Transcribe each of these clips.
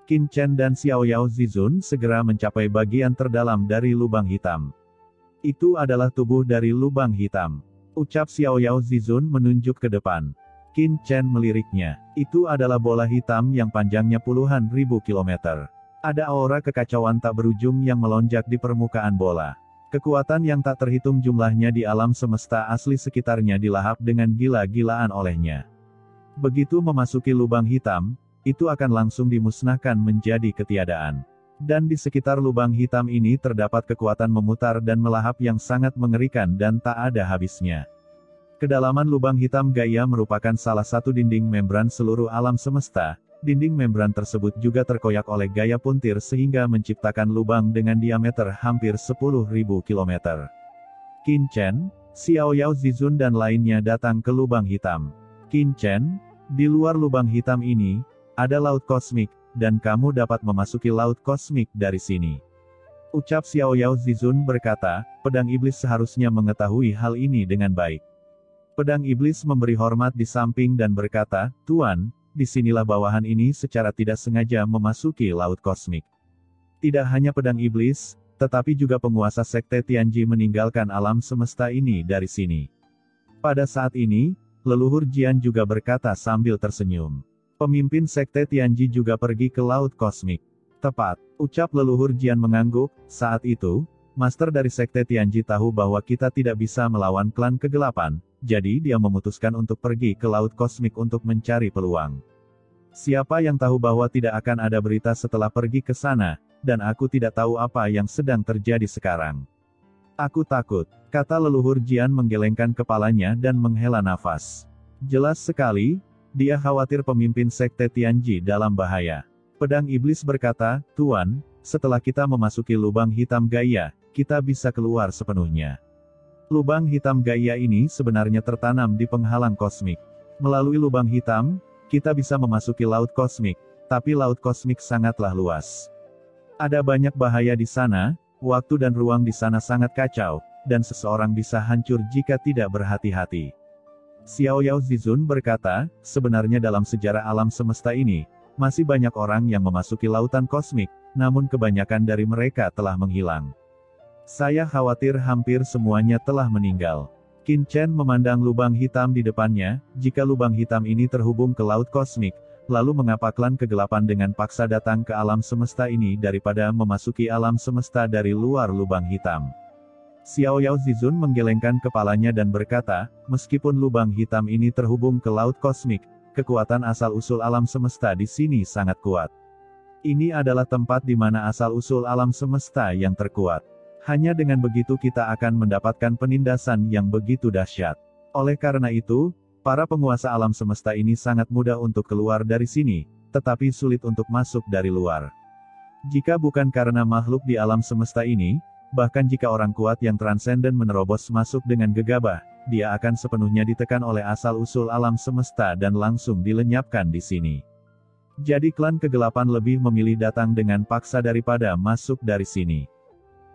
Qin Chen dan Xiaoyao Zizun segera mencapai bagian terdalam dari lubang hitam. Itu adalah tubuh dari lubang hitam. Ucap Xiaoyao Zizun menunjuk ke depan. Qin Chen meliriknya. Itu adalah bola hitam yang panjangnya puluhan ribu kilometer. Ada aura kekacauan tak berujung yang melonjak di permukaan bola. Kekuatan yang tak terhitung jumlahnya di alam semesta asli sekitarnya dilahap dengan gila-gilaan olehnya. Begitu memasuki lubang hitam, itu akan langsung dimusnahkan menjadi ketiadaan. Dan di sekitar lubang hitam ini terdapat kekuatan memutar dan melahap yang sangat mengerikan dan tak ada habisnya. Kedalaman lubang hitam Gaia merupakan salah satu dinding membran seluruh alam semesta. Dinding membran tersebut juga terkoyak oleh gaya puntir sehingga menciptakan lubang dengan diameter hampir 10.000 km. Qin Chen, Xiaoyao Zizun dan lainnya datang ke lubang hitam. Qin Chen, di luar lubang hitam ini, ada laut kosmik, dan kamu dapat memasuki laut kosmik dari sini. Ucap Xiaoyao Zizun berkata, pedang iblis seharusnya mengetahui hal ini dengan baik. Pedang iblis memberi hormat di samping dan berkata, Tuan, disinilah bawahan ini secara tidak sengaja memasuki laut kosmik. Tidak hanya pedang iblis, tetapi juga penguasa sekte Tianji meninggalkan alam semesta ini dari sini. Pada saat ini, leluhur Jian juga berkata sambil tersenyum. Pemimpin sekte Tianji juga pergi ke laut kosmik. Tepat, ucap leluhur Jian mengangguk. Saat itu, master dari sekte Tianji tahu bahwa kita tidak bisa melawan klan kegelapan, jadi dia memutuskan untuk pergi ke laut kosmik untuk mencari peluang. Siapa yang tahu bahwa tidak akan ada berita setelah pergi ke sana, dan aku tidak tahu apa yang sedang terjadi sekarang. Aku takut, kata leluhur Jian menggelengkan kepalanya dan menghela nafas. Jelas sekali, dia khawatir pemimpin sekte Tianji dalam bahaya. Pedang iblis berkata, Tuan, setelah kita memasuki lubang hitam Gaia, kita bisa keluar sepenuhnya. Lubang hitam Gaia ini sebenarnya tertanam di penghalang kosmik. Melalui lubang hitam, kita bisa memasuki laut kosmik, tapi laut kosmik sangatlah luas. Ada banyak bahaya di sana, waktu dan ruang di sana sangat kacau, dan seseorang bisa hancur jika tidak berhati-hati. Xiaoyao Zizun berkata, sebenarnya dalam sejarah alam semesta ini, masih banyak orang yang memasuki lautan kosmik, namun kebanyakan dari mereka telah menghilang. Saya khawatir hampir semuanya telah meninggal. Qin Chen memandang lubang hitam di depannya, jika lubang hitam ini terhubung ke laut kosmik, lalu mengapa klan kegelapan dengan paksa datang ke alam semesta ini daripada memasuki alam semesta dari luar lubang hitam? Xiaoyao Zizun menggelengkan kepalanya dan berkata, meskipun lubang hitam ini terhubung ke laut kosmik, kekuatan asal-usul alam semesta di sini sangat kuat. Ini adalah tempat di mana asal-usul alam semesta yang terkuat. Hanya dengan begitu kita akan mendapatkan penindasan yang begitu dahsyat. Oleh karena itu, para penguasa alam semesta ini sangat mudah untuk keluar dari sini, tetapi sulit untuk masuk dari luar. Jika bukan karena makhluk di alam semesta ini, bahkan jika orang kuat yang transenden menerobos masuk dengan gegabah, dia akan sepenuhnya ditekan oleh asal-usul alam semesta dan langsung dilenyapkan di sini. Jadi klan kegelapan lebih memilih datang dengan paksa daripada masuk dari sini.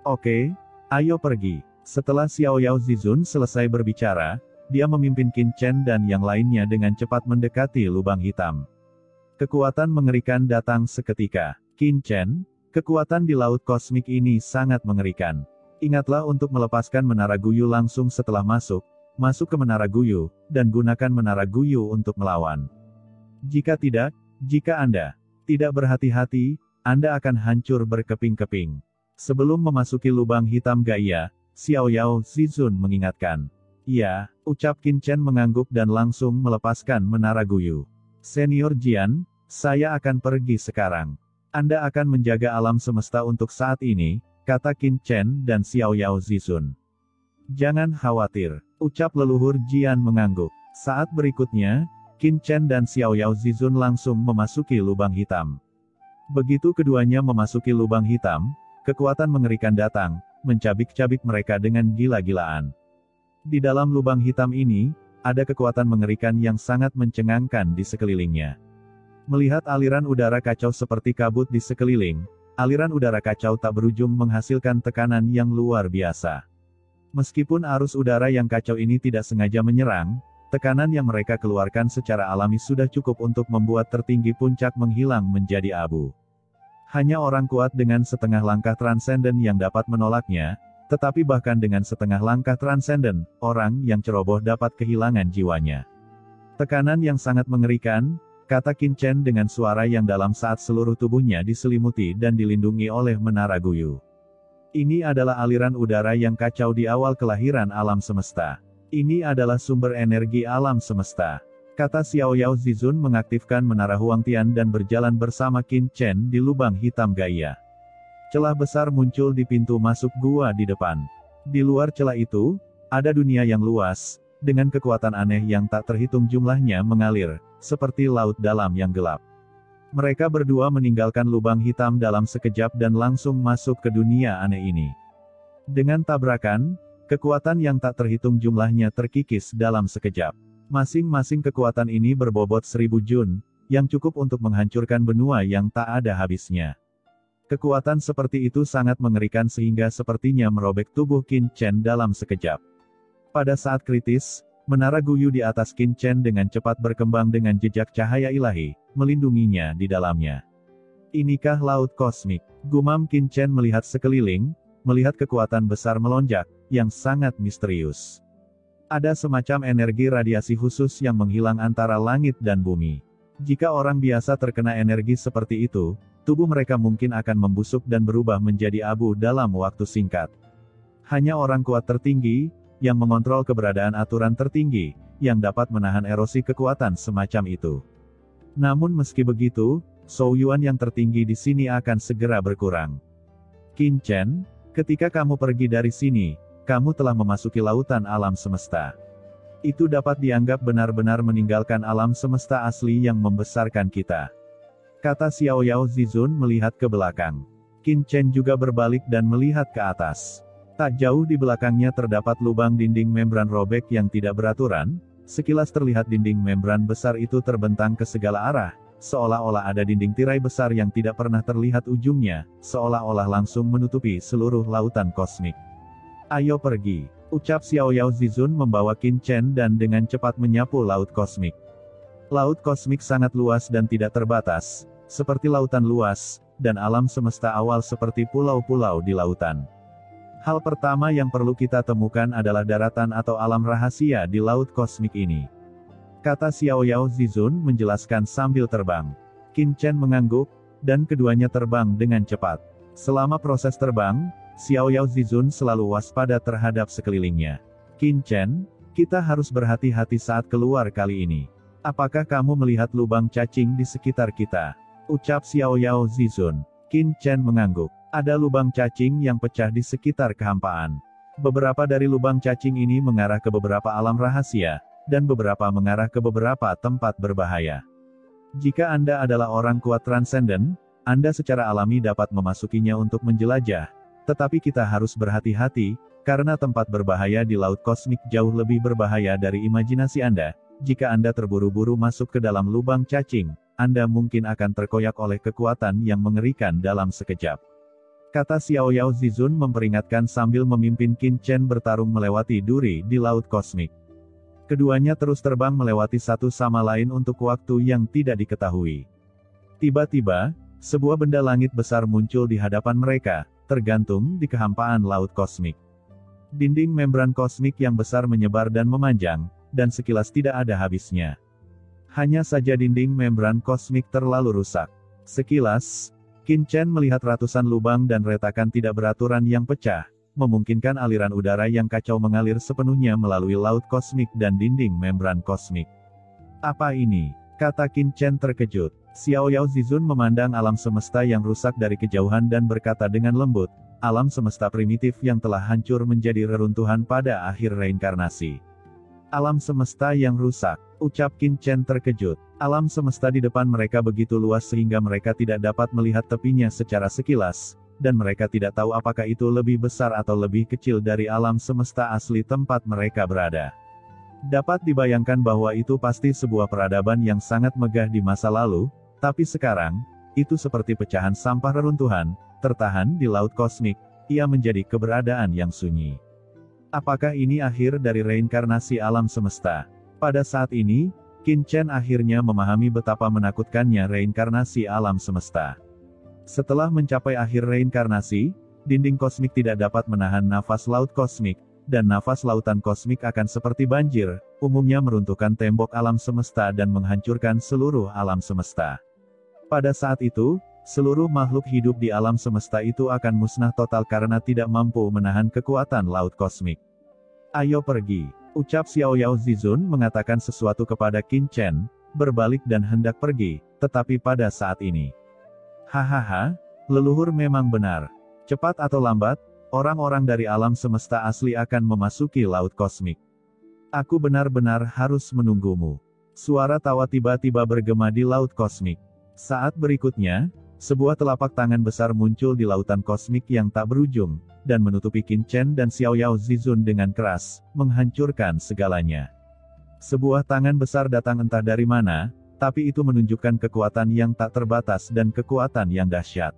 Oke, ayo pergi. Setelah Xiaoyao Zizun selesai berbicara, dia memimpin Qin Chen dan yang lainnya dengan cepat mendekati lubang hitam. Kekuatan mengerikan datang seketika. Qin Chen, kekuatan di laut kosmik ini sangat mengerikan. Ingatlah untuk melepaskan menara Guyu langsung setelah masuk ke menara Guyu, dan gunakan menara Guyu untuk melawan. Jika tidak, jika Anda tidak berhati-hati, Anda akan hancur berkeping-keping. Sebelum memasuki lubang hitam Gaia, Xiaoyao Zizun mengingatkan. Ya, ucap Qin Chen mengangguk dan langsung melepaskan menara Guyu. Senior Jian, saya akan pergi sekarang. Anda akan menjaga alam semesta untuk saat ini, kata Qin Chen dan Xiaoyao Zizun. Jangan khawatir, ucap leluhur Jian mengangguk. Saat berikutnya, Qin Chen dan Xiaoyao Zizun langsung memasuki lubang hitam. Begitu keduanya memasuki lubang hitam, kekuatan mengerikan datang, mencabik-cabik mereka dengan gila-gilaan. Di dalam lubang hitam ini, ada kekuatan mengerikan yang sangat mencengangkan di sekelilingnya. Melihat aliran udara kacau seperti kabut di sekeliling, aliran udara kacau tak berujung menghasilkan tekanan yang luar biasa. Meskipun arus udara yang kacau ini tidak sengaja menyerang, tekanan yang mereka keluarkan secara alami sudah cukup untuk membuat tertinggi puncak menghilang menjadi abu. Hanya orang kuat dengan setengah langkah transenden yang dapat menolaknya, tetapi bahkan dengan setengah langkah transenden, orang yang ceroboh dapat kehilangan jiwanya. Tekanan yang sangat mengerikan, kata Qin Chen dengan suara yang dalam saat seluruh tubuhnya diselimuti dan dilindungi oleh menara Guyu. Ini adalah aliran udara yang kacau di awal kelahiran alam semesta. Ini adalah sumber energi alam semesta. Kata Xiao Yao Zizun mengaktifkan menara Huangtian dan berjalan bersama Qin Chen di lubang hitam Gaia. Celah besar muncul di pintu masuk gua di depan. Di luar celah itu, ada dunia yang luas, dengan kekuatan aneh yang tak terhitung jumlahnya mengalir, seperti laut dalam yang gelap. Mereka berdua meninggalkan lubang hitam dalam sekejap dan langsung masuk ke dunia aneh ini. Dengan tabrakan, kekuatan yang tak terhitung jumlahnya terkikis dalam sekejap. Masing-masing kekuatan ini berbobot 1000 jun, yang cukup untuk menghancurkan benua yang tak ada habisnya. Kekuatan seperti itu sangat mengerikan sehingga sepertinya merobek tubuh Qin Chen dalam sekejap. Pada saat kritis, menara Guyu di atas Qin Chen dengan cepat berkembang dengan jejak cahaya ilahi, melindunginya di dalamnya. Inikah laut kosmik? Gumam Qin Chen melihat sekeliling, melihat kekuatan besar melonjak, yang sangat misterius. Ada semacam energi radiasi khusus yang menghilang antara langit dan bumi. Jika orang biasa terkena energi seperti itu, tubuh mereka mungkin akan membusuk dan berubah menjadi abu dalam waktu singkat. Hanya orang kuat tertinggi, yang mengontrol keberadaan aturan tertinggi, yang dapat menahan erosi kekuatan semacam itu. Namun meski begitu, Zhou Yuan yang tertinggi di sini akan segera berkurang. Qin Chen, ketika kamu pergi dari sini, kamu telah memasuki lautan alam semesta. Itu dapat dianggap benar-benar meninggalkan alam semesta asli yang membesarkan kita. Kata Xiao Yao Zizun melihat ke belakang. Qin Chen juga berbalik dan melihat ke atas. Tak jauh di belakangnya terdapat lubang dinding membran robek yang tidak beraturan. Sekilas terlihat dinding membran besar itu terbentang ke segala arah, seolah-olah ada dinding tirai besar yang tidak pernah terlihat ujungnya, seolah-olah langsung menutupi seluruh lautan kosmik. Ayo pergi, ucap Xiao Yao Zizun membawa Qin Chen dan dengan cepat menyapu laut kosmik. Laut kosmik sangat luas dan tidak terbatas, seperti lautan luas, dan alam semesta awal seperti pulau-pulau di lautan. Hal pertama yang perlu kita temukan adalah daratan atau alam rahasia di laut kosmik ini. Kata Xiao Yao Zizun menjelaskan sambil terbang. Qin Chen mengangguk, dan keduanya terbang dengan cepat. Selama proses terbang, Xiao Yao Zizun selalu waspada terhadap sekelilingnya. Qin Chen, kita harus berhati-hati saat keluar kali ini. Apakah kamu melihat lubang cacing di sekitar kita? Ucap Xiao Yao Zizun. Qin Chen mengangguk. Ada lubang cacing yang pecah di sekitar kehampaan. Beberapa dari lubang cacing ini mengarah ke beberapa alam rahasia, dan beberapa mengarah ke beberapa tempat berbahaya. Jika Anda adalah orang kuat transenden, Anda secara alami dapat memasukinya untuk menjelajah. Tetapi kita harus berhati-hati, karena tempat berbahaya di laut kosmik jauh lebih berbahaya dari imajinasi Anda. Jika Anda terburu-buru masuk ke dalam lubang cacing, Anda mungkin akan terkoyak oleh kekuatan yang mengerikan dalam sekejap. Kata Xiao Yao Zizun memperingatkan sambil memimpin Qin Chen bertarung melewati duri di laut kosmik. Keduanya terus terbang melewati satu sama lain untuk waktu yang tidak diketahui. Tiba-tiba, sebuah benda langit besar muncul di hadapan mereka, tergantung di kehampaan laut kosmik. Dinding membran kosmik yang besar menyebar dan memanjang, dan sekilas tidak ada habisnya. Hanya saja dinding membran kosmik terlalu rusak. Sekilas, Qin Chen melihat ratusan lubang dan retakan tidak beraturan yang pecah, memungkinkan aliran udara yang kacau mengalir sepenuhnya melalui laut kosmik dan dinding membran kosmik. Apa ini? Kata Qin Chen terkejut. Xiao Yao Zizun memandang alam semesta yang rusak dari kejauhan dan berkata dengan lembut, alam semesta primitif yang telah hancur menjadi reruntuhan pada akhir reinkarnasi. Alam semesta yang rusak, ucap Qin Chen terkejut. Alam semesta di depan mereka begitu luas sehingga mereka tidak dapat melihat tepinya secara sekilas, dan mereka tidak tahu apakah itu lebih besar atau lebih kecil dari alam semesta asli tempat mereka berada. Dapat dibayangkan bahwa itu pasti sebuah peradaban yang sangat megah di masa lalu, tapi sekarang, itu seperti pecahan sampah reruntuhan, tertahan di laut kosmik, ia menjadi keberadaan yang sunyi. Apakah ini akhir dari reinkarnasi alam semesta? Pada saat ini, Qin Chen akhirnya memahami betapa menakutkannya reinkarnasi alam semesta. Setelah mencapai akhir reinkarnasi, dinding kosmik tidak dapat menahan nafas laut kosmik, dan nafas lautan kosmik akan seperti banjir, umumnya meruntuhkan tembok alam semesta dan menghancurkan seluruh alam semesta. Pada saat itu, seluruh makhluk hidup di alam semesta itu akan musnah total karena tidak mampu menahan kekuatan laut kosmik. Ayo pergi, ucap Xiao Yao Zizun mengatakan sesuatu kepada Qin Chen, berbalik dan hendak pergi, tetapi pada saat ini. Hahaha, leluhur memang benar. Cepat atau lambat, orang-orang dari alam semesta asli akan memasuki laut kosmik. Aku benar-benar harus menunggumu. Suara tawa tiba-tiba bergema di laut kosmik. Saat berikutnya, sebuah telapak tangan besar muncul di lautan kosmik yang tak berujung, dan menutupi Qin Chen dan Xiao Yao Zizun dengan keras, menghancurkan segalanya. Sebuah tangan besar datang entah dari mana, tapi itu menunjukkan kekuatan yang tak terbatas dan kekuatan yang dahsyat.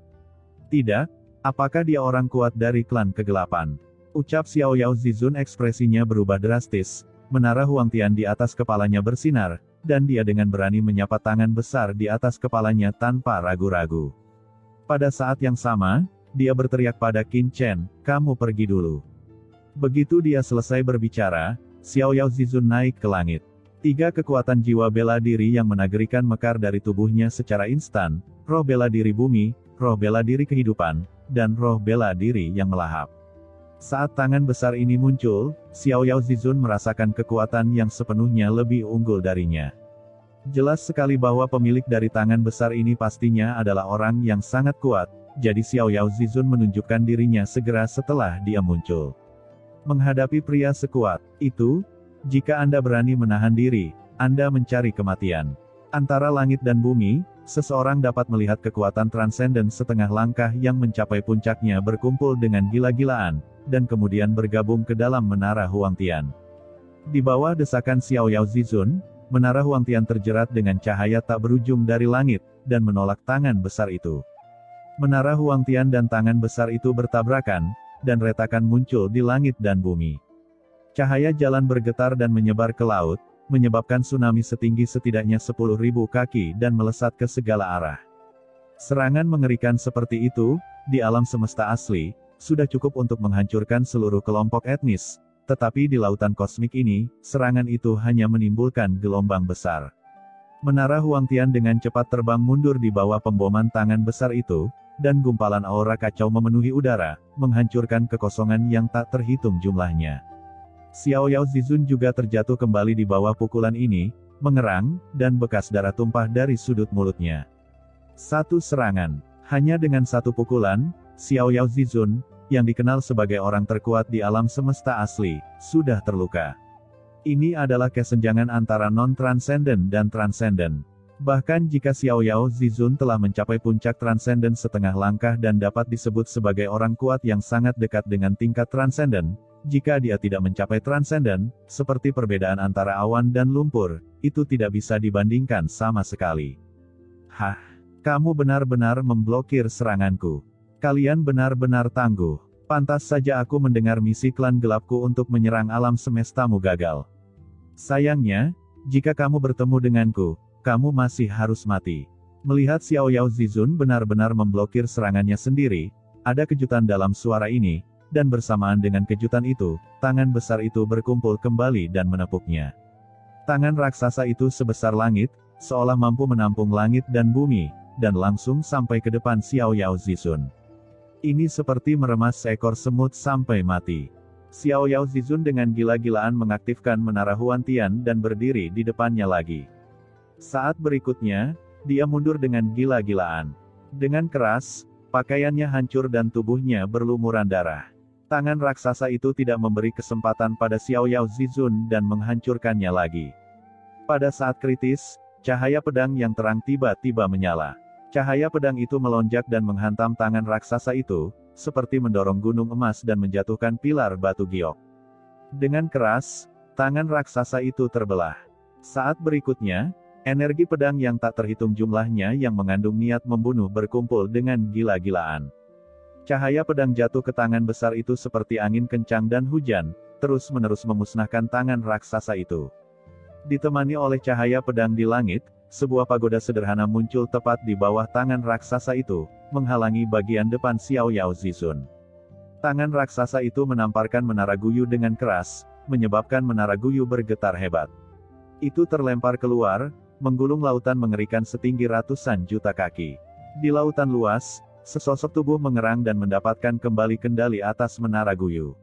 Tidak, apakah dia orang kuat dari klan kegelapan? Ucap Xiao Yao Zizun ekspresinya berubah drastis, menara Huangtian di atas kepalanya bersinar, dan dia dengan berani menyapa tangan besar di atas kepalanya tanpa ragu-ragu. Pada saat yang sama, dia berteriak pada Qin Chen, kamu pergi dulu. Begitu dia selesai berbicara, Xiao Yao Zizun naik ke langit. 3 kekuatan jiwa bela diri yang menagerikan mekar dari tubuhnya secara instan, roh bela diri bumi, roh bela diri kehidupan, dan roh bela diri yang melahap. Saat tangan besar ini muncul, Xiao Yao Zizun merasakan kekuatan yang sepenuhnya lebih unggul darinya. Jelas sekali bahwa pemilik dari tangan besar ini pastinya adalah orang yang sangat kuat, jadi Xiao Yao Zizun menunjukkan dirinya segera setelah dia muncul. Menghadapi pria sekuat itu, jika Anda berani menahan diri, Anda mencari kematian. Antara langit dan bumi, seseorang dapat melihat kekuatan transenden setengah langkah yang mencapai puncaknya berkumpul dengan gila-gilaan, dan kemudian bergabung ke dalam menara Huangtian. Di bawah desakan Xiao Yao Zizun, menara Huangtian terjerat dengan cahaya tak berujung dari langit, dan menolak tangan besar itu. Menara Huangtian dan tangan besar itu bertabrakan, dan retakan muncul di langit dan bumi. Cahaya jalan bergetar dan menyebar ke laut, menyebabkan tsunami setinggi setidaknya 10.000 kaki dan melesat ke segala arah. Serangan mengerikan seperti itu, di alam semesta asli, sudah cukup untuk menghancurkan seluruh kelompok etnis, tetapi di lautan kosmik ini, serangan itu hanya menimbulkan gelombang besar. Menara Huangtian dengan cepat terbang mundur di bawah pemboman tangan besar itu, dan gumpalan aura kacau memenuhi udara, menghancurkan kekosongan yang tak terhitung jumlahnya. Xiao Yao Zizun juga terjatuh kembali di bawah pukulan ini, mengerang, dan bekas darah tumpah dari sudut mulutnya. Satu serangan. Hanya dengan satu pukulan, Xiao Yao Zizun, yang dikenal sebagai orang terkuat di alam semesta asli, sudah terluka. Ini adalah kesenjangan antara non-transenden dan transenden. Bahkan jika Xiao Yao Zizun telah mencapai puncak transenden setengah langkah dan dapat disebut sebagai orang kuat yang sangat dekat dengan tingkat transenden, jika dia tidak mencapai transenden, seperti perbedaan antara awan dan lumpur, itu tidak bisa dibandingkan sama sekali. Hah, kamu benar-benar memblokir seranganku. Kalian benar-benar tangguh. Pantas saja aku mendengar misi klan gelapku untuk menyerang alam semestamu gagal. Sayangnya, jika kamu bertemu denganku, kamu masih harus mati. Melihat Xiao Yao Zizun benar-benar memblokir serangannya sendiri, ada kejutan dalam suara ini, dan bersamaan dengan kejutan itu, tangan besar itu berkumpul kembali dan menepuknya. Tangan raksasa itu sebesar langit, seolah mampu menampung langit dan bumi, dan langsung sampai ke depan Xiao Yao Zizun. Ini seperti meremas seekor semut sampai mati. Xiao Yao Zizun dengan gila-gilaan mengaktifkan menara Huangtian dan berdiri di depannya lagi. Saat berikutnya, dia mundur dengan gila-gilaan. Dengan keras, pakaiannya hancur dan tubuhnya berlumuran darah. Tangan raksasa itu tidak memberi kesempatan pada Xiao Yao Zizun dan menghancurkannya lagi. Pada saat kritis, cahaya pedang yang terang tiba-tiba menyala. Cahaya pedang itu melonjak dan menghantam tangan raksasa itu, seperti mendorong gunung emas dan menjatuhkan pilar batu giok. Dengan keras, tangan raksasa itu terbelah. Saat berikutnya, energi pedang yang tak terhitung jumlahnya yang mengandung niat membunuh berkumpul dengan gila-gilaan. Cahaya pedang jatuh ke tangan besar itu seperti angin kencang dan hujan, terus-menerus memusnahkan tangan raksasa itu. Ditemani oleh cahaya pedang di langit, sebuah pagoda sederhana muncul tepat di bawah tangan raksasa itu, menghalangi bagian depan Xiao Yao Zizun. Tangan raksasa itu menamparkan menara Guyu dengan keras, menyebabkan menara Guyu bergetar hebat. Itu terlempar keluar, menggulung lautan mengerikan setinggi ratusan juta kaki. Di lautan luas, sesosok tubuh mengerang dan mendapatkan kembali kendali atas menara Guyu.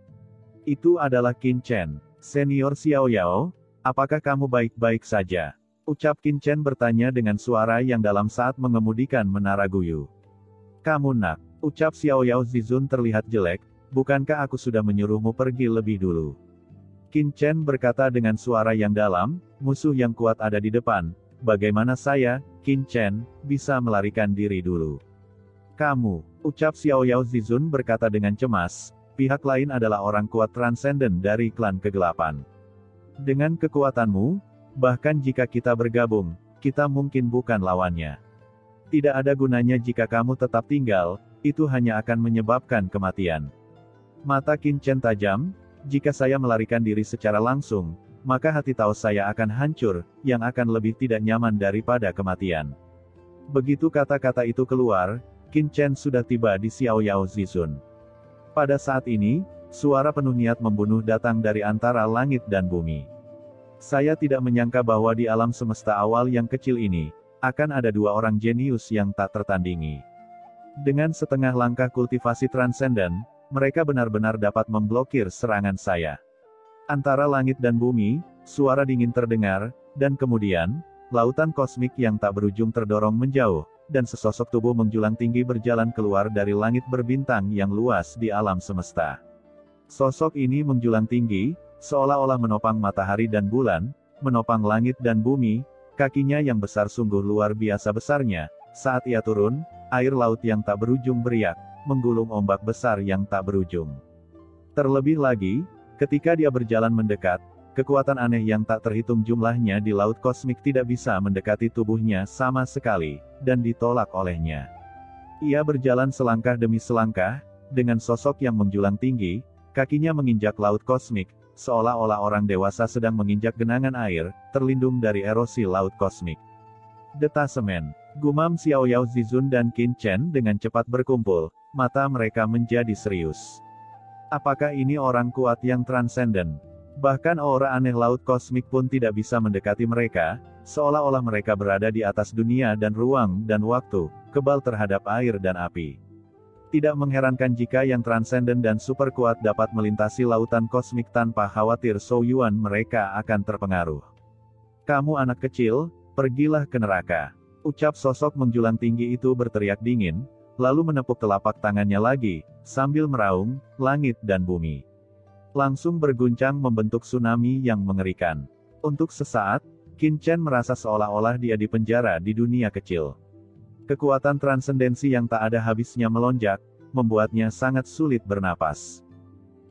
Itu adalah Qin Chen, senior Xiao Yao. Apakah kamu baik-baik saja? Ucap Qin Chen bertanya dengan suara yang dalam saat mengemudikan menara Guyu. Kamu nak, ucap Xiao Yao Zizun terlihat jelek, bukankah aku sudah menyuruhmu pergi lebih dulu? Qin Chen berkata dengan suara yang dalam, musuh yang kuat ada di depan, bagaimana saya, Qin Chen, bisa melarikan diri dulu? Kamu, ucap Xiao Yao Zizun berkata dengan cemas, pihak lain adalah orang kuat transenden dari klan kegelapan. Dengan kekuatanmu, bahkan jika kita bergabung, kita mungkin bukan lawannya. Tidak ada gunanya jika kamu tetap tinggal, itu hanya akan menyebabkan kematian. Mata Qin Chen tajam, jika saya melarikan diri secara langsung, maka hati tahu saya akan hancur, yang akan lebih tidak nyaman daripada kematian. Begitu kata-kata itu keluar, Qin Chen sudah tiba di Xiao Yao Zizun. Pada saat ini, suara penuh niat membunuh datang dari antara langit dan bumi. Saya tidak menyangka bahwa di alam semesta awal yang kecil ini, akan ada dua orang jenius yang tak tertandingi. Dengan setengah langkah kultivasi transenden, mereka benar-benar dapat memblokir serangan saya. Antara langit dan bumi, suara dingin terdengar, dan kemudian, lautan kosmik yang tak berujung terdorong menjauh, dan sesosok tubuh menjulang tinggi berjalan keluar dari langit berbintang yang luas di alam semesta. Sosok ini menjulang tinggi, seolah-olah menopang matahari dan bulan, menopang langit dan bumi, kakinya yang besar sungguh luar biasa besarnya. Saat ia turun, air laut yang tak berujung beriak, menggulung ombak besar yang tak berujung. Terlebih lagi, ketika dia berjalan mendekat, kekuatan aneh yang tak terhitung jumlahnya di laut kosmik tidak bisa mendekati tubuhnya sama sekali, dan ditolak olehnya. Ia berjalan selangkah demi selangkah, dengan sosok yang menjulang tinggi, kakinya menginjak laut kosmik, seolah-olah orang dewasa sedang menginjak genangan air, terlindung dari erosi laut kosmik. Detasemen, gumam Xiao Yao Zizun dan Qin Chen dengan cepat berkumpul, mata mereka menjadi serius. Apakah ini orang kuat yang transenden? Bahkan aura aneh laut kosmik pun tidak bisa mendekati mereka, seolah-olah mereka berada di atas dunia dan ruang dan waktu, kebal terhadap air dan api. Tidak mengherankan jika yang transenden dan super kuat dapat melintasi lautan kosmik tanpa khawatir Zhou Yuan mereka akan terpengaruh. Kamu anak kecil, pergilah ke neraka. Ucap sosok menjulang tinggi itu berteriak dingin, lalu menepuk telapak tangannya lagi, sambil meraung, langit dan bumi langsung berguncang membentuk tsunami yang mengerikan. Untuk sesaat, Qin Chen merasa seolah-olah dia dipenjara di dunia kecil. Kekuatan transendensi yang tak ada habisnya melonjak, membuatnya sangat sulit bernapas.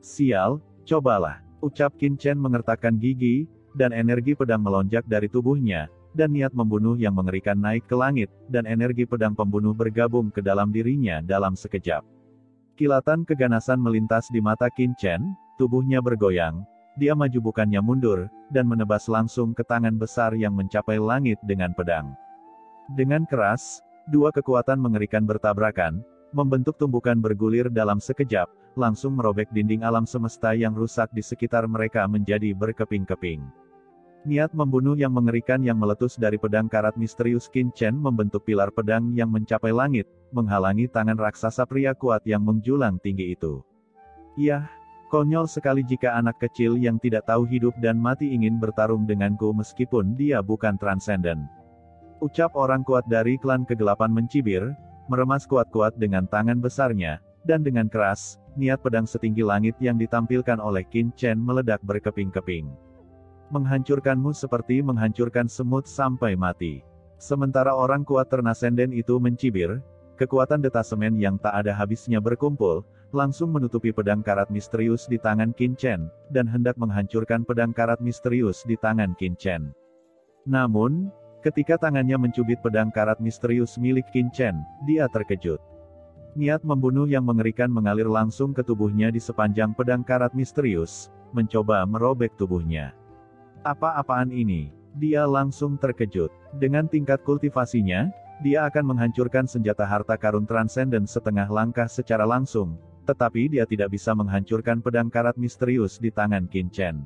Sial, cobalah, ucap Qin Chen mengertakkan gigi, dan energi pedang melonjak dari tubuhnya, dan niat membunuh yang mengerikan naik ke langit, dan energi pedang pembunuh bergabung ke dalam dirinya dalam sekejap. Kilatan keganasan melintas di mata Qin Chen, tubuhnya bergoyang, dia maju bukannya mundur, dan menebas langsung ke tangan besar yang mencapai langit dengan pedang. Dengan keras, dua kekuatan mengerikan bertabrakan, membentuk tumbukan bergulir dalam sekejap, langsung merobek dinding alam semesta yang rusak di sekitar mereka menjadi berkeping-keping. Niat membunuh yang mengerikan yang meletus dari pedang karat misterius Qin Chen membentuk pilar pedang yang mencapai langit, menghalangi tangan raksasa pria kuat yang menjulang tinggi itu. Yah, konyol sekali jika anak kecil yang tidak tahu hidup dan mati ingin bertarung denganku meskipun dia bukan transenden. Ucap orang kuat dari klan kegelapan mencibir, meremas kuat-kuat dengan tangan besarnya, dan dengan keras, niat pedang setinggi langit yang ditampilkan oleh Qin Chen meledak berkeping-keping. Menghancurkanmu seperti menghancurkan semut sampai mati. Sementara orang kuat transenden itu mencibir, kekuatan detasemen yang tak ada habisnya berkumpul, langsung menutupi pedang karat misterius di tangan Qin Chen, dan hendak menghancurkan pedang karat misterius di tangan Qin Chen. Namun, ketika tangannya mencubit pedang karat misterius milik Qin Chen, dia terkejut. Niat membunuh yang mengerikan mengalir langsung ke tubuhnya di sepanjang pedang karat misterius, mencoba merobek tubuhnya. Apa-apaan ini? Dia langsung terkejut. Dengan tingkat kultivasinya, dia akan menghancurkan senjata harta karun transenden setengah langkah secara langsung, tetapi dia tidak bisa menghancurkan pedang karat misterius di tangan Qin Chen.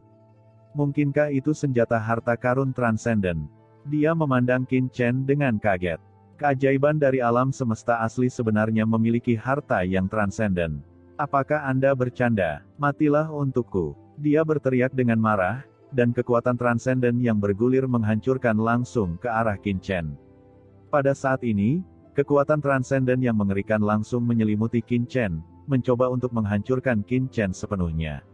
Mungkinkah itu senjata harta karun transenden? Dia memandang Qin Chen dengan kaget. Keajaiban dari alam semesta asli sebenarnya memiliki harta yang transenden. Apakah Anda bercanda? Matilah untukku. Dia berteriak dengan marah, dan kekuatan transenden yang bergulir menghancurkan langsung ke arah Qin Chen. Pada saat ini, kekuatan transenden yang mengerikan langsung menyelimuti Qin Chen, mencoba untuk menghancurkan Qin Chen sepenuhnya.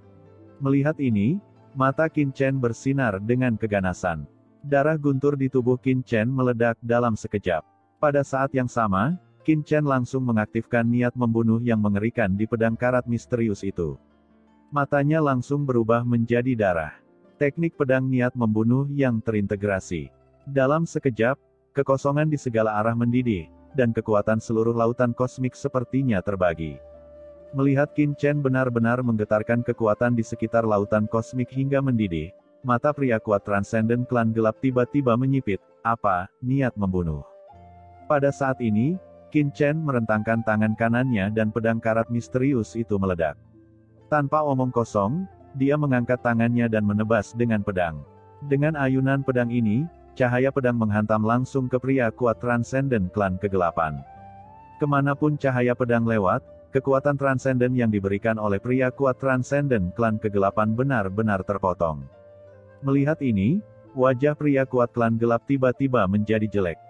Melihat ini, mata Qin Chen bersinar dengan keganasan. Darah guntur di tubuh Qin Chen meledak dalam sekejap. Pada saat yang sama, Qin Chen langsung mengaktifkan niat membunuh yang mengerikan di pedang karat misterius itu. Matanya langsung berubah menjadi darah. Teknik pedang niat membunuh yang terintegrasi. Dalam sekejap, kekosongan di segala arah mendidih, dan kekuatan seluruh lautan kosmik sepertinya terbagi. Melihat Qin Chen benar-benar menggetarkan kekuatan di sekitar lautan kosmik hingga mendidih, mata pria kuat transenden klan gelap tiba-tiba menyipit. Apa, niat membunuh? Pada saat ini, Qin Chen merentangkan tangan kanannya dan pedang karat misterius itu meledak. Tanpa omong kosong, dia mengangkat tangannya dan menebas dengan pedang. Dengan ayunan pedang ini, cahaya pedang menghantam langsung ke pria kuat transenden klan kegelapan. Kemanapun cahaya pedang lewat, kekuatan transenden yang diberikan oleh pria kuat transenden klan kegelapan benar-benar terpotong. Melihat ini, wajah pria kuat klan gelap tiba-tiba menjadi jelek.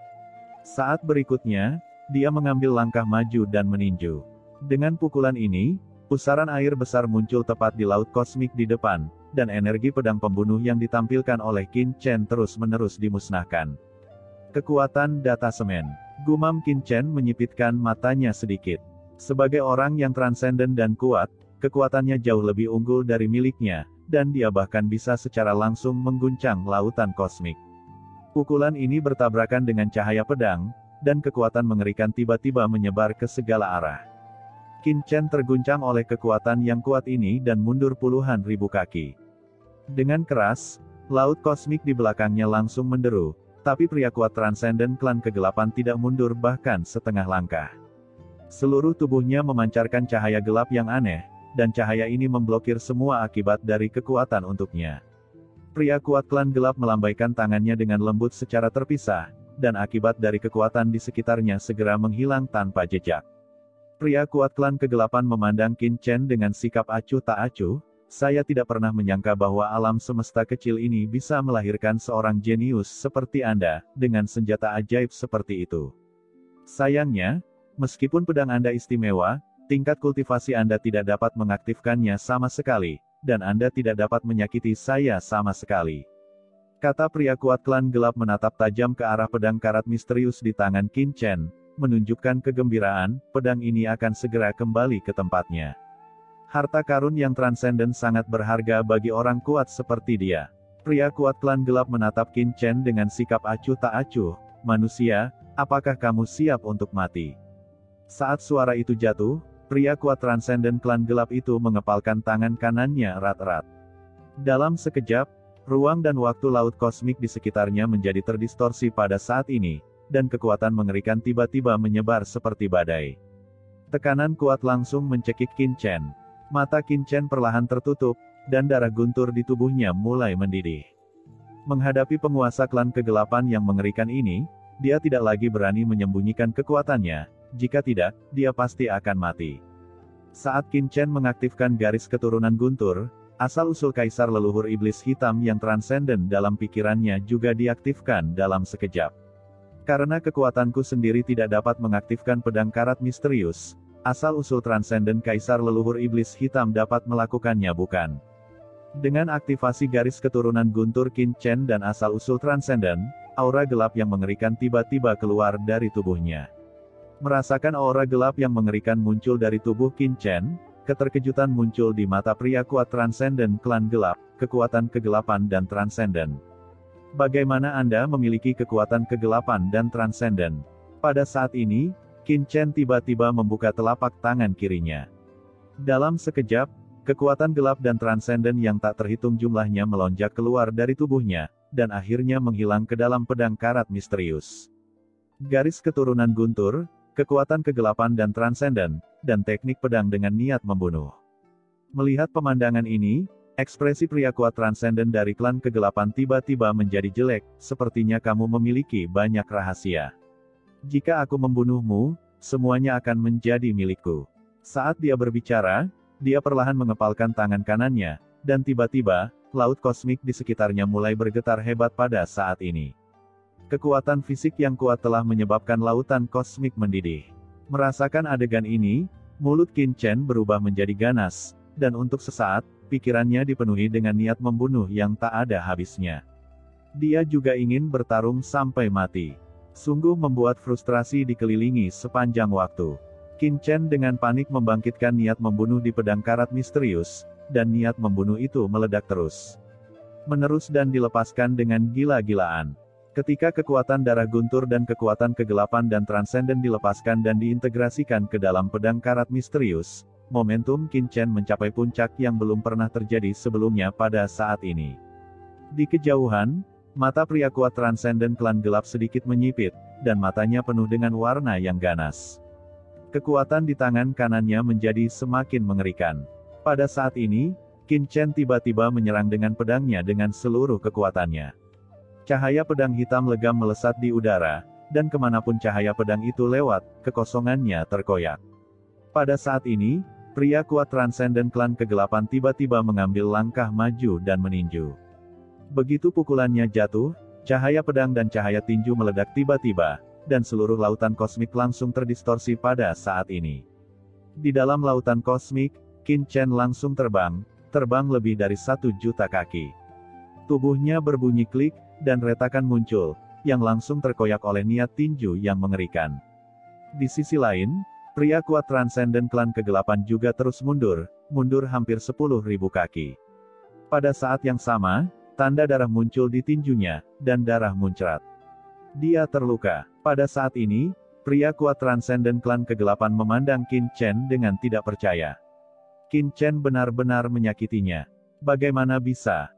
Saat berikutnya, dia mengambil langkah maju dan meninju. Dengan pukulan ini, pusaran air besar muncul tepat di laut kosmik di depan, dan energi pedang pembunuh yang ditampilkan oleh Qin Chen terus-menerus dimusnahkan. Kekuatan data semen. Gumam Qin Chen menyipitkan matanya sedikit. Sebagai orang yang transenden dan kuat, kekuatannya jauh lebih unggul dari miliknya, dan dia bahkan bisa secara langsung mengguncang lautan kosmik. Pukulan ini bertabrakan dengan cahaya pedang, dan kekuatan mengerikan tiba-tiba menyebar ke segala arah. Qin Chen terguncang oleh kekuatan yang kuat ini dan mundur puluhan ribu kaki. Dengan keras, laut kosmik di belakangnya langsung menderu, tapi pria kuat transenden klan kegelapan tidak mundur bahkan setengah langkah. Seluruh tubuhnya memancarkan cahaya gelap yang aneh, dan cahaya ini memblokir semua akibat dari kekuatan untuknya. Pria kuat klan gelap melambaikan tangannya dengan lembut secara terpisah, dan akibat dari kekuatan di sekitarnya segera menghilang tanpa jejak. Pria kuat klan kegelapan memandang Qin Chen dengan sikap acuh tak acuh. Saya tidak pernah menyangka bahwa alam semesta kecil ini bisa melahirkan seorang jenius seperti Anda, dengan senjata ajaib seperti itu. Sayangnya, meskipun pedang Anda istimewa, tingkat kultivasi Anda tidak dapat mengaktifkannya sama sekali, dan Anda tidak dapat menyakiti saya sama sekali. Kata pria kuat klan gelap menatap tajam ke arah pedang karat misterius di tangan Qin Chen, menunjukkan kegembiraan, pedang ini akan segera kembali ke tempatnya. Harta karun yang transenden sangat berharga bagi orang kuat seperti dia. Pria kuat klan gelap menatap Qin Chen dengan sikap acuh tak acuh. Manusia, apakah kamu siap untuk mati? Saat suara itu jatuh, pria kuat transenden klan gelap itu mengepalkan tangan kanannya erat-erat. Dalam sekejap, ruang dan waktu laut kosmik di sekitarnya menjadi terdistorsi pada saat ini, dan kekuatan mengerikan tiba-tiba menyebar seperti badai. Tekanan kuat langsung mencekik Qin Chen. Mata Qin Chen perlahan tertutup, dan darah guntur di tubuhnya mulai mendidih. Menghadapi penguasa klan kegelapan yang mengerikan ini, dia tidak lagi berani menyembunyikan kekuatannya, jika tidak, dia pasti akan mati. Saat Qin Chen mengaktifkan garis keturunan guntur, asal-usul kaisar leluhur iblis hitam yang transenden dalam pikirannya juga diaktifkan dalam sekejap. Karena kekuatanku sendiri tidak dapat mengaktifkan pedang karat misterius, asal-usul transenden kaisar leluhur iblis hitam dapat melakukannya bukan? Dengan aktivasi garis keturunan guntur Qin Chen dan asal-usul transenden, aura gelap yang mengerikan tiba-tiba keluar dari tubuhnya. Merasakan aura gelap yang mengerikan muncul dari tubuh Qin Chen, keterkejutan muncul di mata pria kuat transenden klan gelap, kekuatan kegelapan dan transenden. Bagaimana Anda memiliki kekuatan kegelapan dan transenden? Pada saat ini, Qin Chen tiba-tiba membuka telapak tangan kirinya. Dalam sekejap, kekuatan gelap dan transenden yang tak terhitung jumlahnya melonjak keluar dari tubuhnya, dan akhirnya menghilang ke dalam pedang karat misterius. Garis keturunan guntur, kekuatan kegelapan dan transenden, dan teknik pedang dengan niat membunuh. Melihat pemandangan ini, ekspresi pria kuat transenden dari klan kegelapan tiba-tiba menjadi jelek, sepertinya kamu memiliki banyak rahasia. Jika aku membunuhmu, semuanya akan menjadi milikku. Saat dia berbicara, dia perlahan mengepalkan tangan kanannya, dan tiba-tiba, laut kosmik di sekitarnya mulai bergetar hebat pada saat ini. Kekuatan fisik yang kuat telah menyebabkan lautan kosmik mendidih. Merasakan adegan ini, mulut Qin Chen berubah menjadi ganas, dan untuk sesaat, pikirannya dipenuhi dengan niat membunuh yang tak ada habisnya. Dia juga ingin bertarung sampai mati. Sungguh membuat frustrasi dikelilingi sepanjang waktu. Qin Chen dengan panik membangkitkan niat membunuh di pedang karat misterius, dan niat membunuh itu meledak terus. Menerus dan dilepaskan dengan gila-gilaan. Ketika kekuatan darah guntur dan kekuatan kegelapan dan transenden dilepaskan dan diintegrasikan ke dalam pedang karat misterius, momentum Qin Chen mencapai puncak yang belum pernah terjadi sebelumnya pada saat ini. Di kejauhan, mata pria kuat transenden klan gelap sedikit menyipit, dan matanya penuh dengan warna yang ganas. Kekuatan di tangan kanannya menjadi semakin mengerikan. Pada saat ini, Qin Chen tiba-tiba menyerang dengan pedangnya dengan seluruh kekuatannya. Cahaya pedang hitam legam melesat di udara, dan kemanapun cahaya pedang itu lewat, kekosongannya terkoyak. Pada saat ini, pria kuat transenden klan kegelapan tiba-tiba mengambil langkah maju dan meninju. Begitu pukulannya jatuh, cahaya pedang dan cahaya tinju meledak tiba-tiba, dan seluruh lautan kosmik langsung terdistorsi pada saat ini. Di dalam lautan kosmik, Qin Chen langsung terbang lebih dari 1 juta kaki. Tubuhnya berbunyi klik, dan retakan muncul, yang langsung terkoyak oleh niat tinju yang mengerikan. Di sisi lain, pria kuat transenden klan kegelapan juga terus mundur hampir 10.000 kaki. Pada saat yang sama, tanda darah muncul di tinjunya, dan darah muncrat. Dia terluka. Pada saat ini, pria kuat transenden klan kegelapan memandang Qin Chen dengan tidak percaya. Qin Chen benar-benar menyakitinya. Bagaimana bisa?